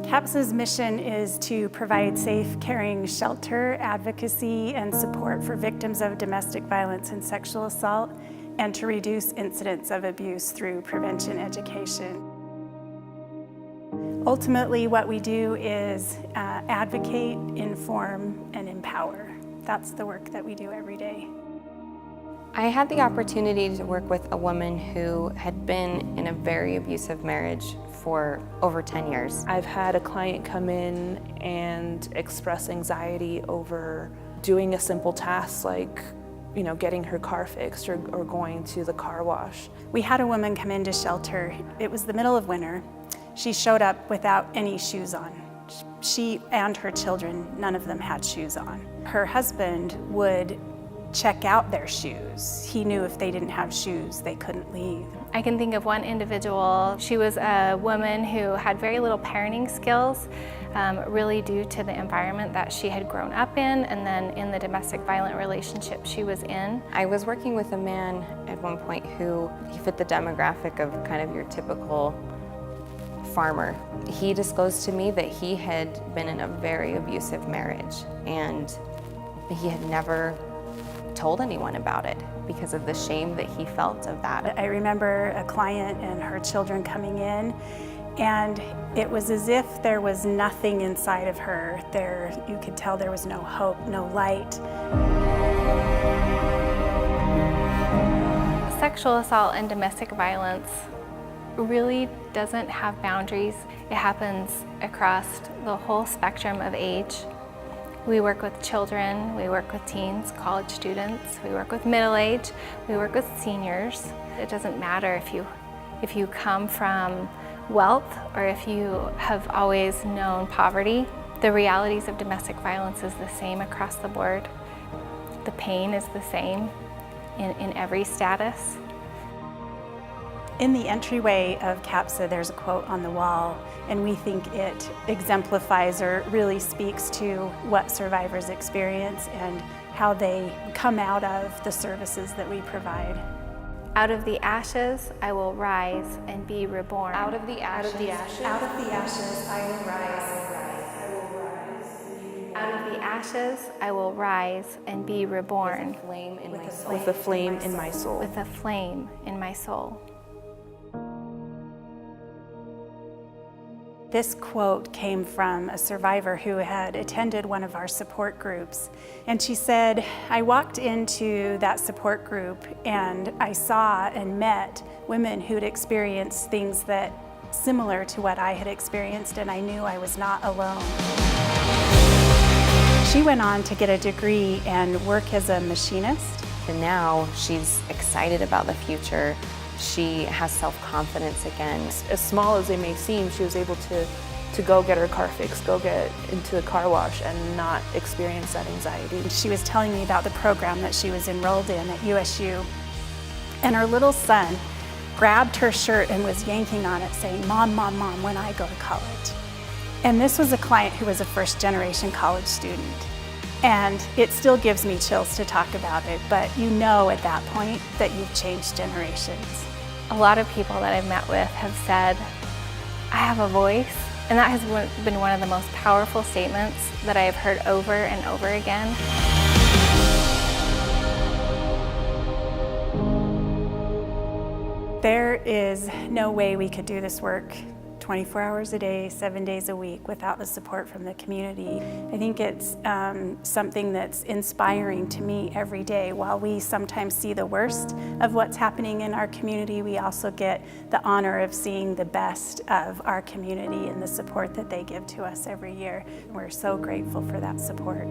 CAPSA's mission is to provide safe, caring shelter, advocacy, and support for victims of domestic violence and sexual assault, and to reduce incidents of abuse through prevention education. Ultimately, what we do is advocate, inform, and empower. That's the work that we do every day. I had the opportunity to work with a woman who had been in a very abusive marriage for over 10 years. I've had a client come in and express anxiety over doing a simple task like getting her car fixed or going to the car wash. We had a woman come into shelter. It was the middle of winter. She showed up without any shoes on. She and her children, none of them had shoes on. Her husband would check out their shoes. He knew if they didn't have shoes, they couldn't leave. I can think of one individual. She was a woman who had very little parenting skills, really due to the environment that she had grown up in and then in the domestic violent relationship she was in. I was working with a man at one point who he fit the demographic of kind of your typical farmer. He disclosed to me that he had been in a very abusive marriage and he had never told anyone about it because of the shame that he felt of that. I remember a client and her children coming in, and it was as if there was nothing inside of her. You could tell there was no hope, no light. Sexual assault and domestic violence really doesn't have boundaries. It happens across the whole spectrum of age. We work with children, we work with teens, college students, we work with middle age, we work with seniors. It doesn't matter if you come from wealth or if you have always known poverty. The realities of domestic violence is the same across the board. The pain is the same in every status. In the entryway of CAPSA, there's a quote on the wall, and we think it exemplifies or really speaks to what survivors experience and how they come out of the services that we provide. Out of the ashes, I will rise and be reborn. Out of the ashes, out of the ashes, I will rise. Out of the ashes, I will rise and be reborn. With a flame in my soul. With a flame in my soul. With a flame in my soul. This quote came from a survivor who had attended one of our support groups. And she said, I walked into that support group and I saw and met women who'd experienced things that similar to what I had experienced, and I knew I was not alone. She went on to get a degree and work as a machinist. And now she's excited about the future. She has self-confidence again. As small as they may seem, she was able to go get her car fixed, go get into the car wash and not experience that anxiety. She was telling me about the program that she was enrolled in at USU. And her little son grabbed her shirt and was yanking on it saying, Mom, Mom, Mom, when I go to college. And this was a client who was a first-generation college student. And it still gives me chills to talk about it, but you know at that point that you've changed generations. A lot of people that I've met with have said, I have a voice, and that has been one of the most powerful statements that I have heard over and over again. There is no way we could do this work 24 hours a day, 7 days a week without the support from the community. I think it's something that's inspiring to me every day. While we sometimes see the worst of what's happening in our community, we also get the honor of seeing the best of our community and the support that they give to us every year. We're so grateful for that support.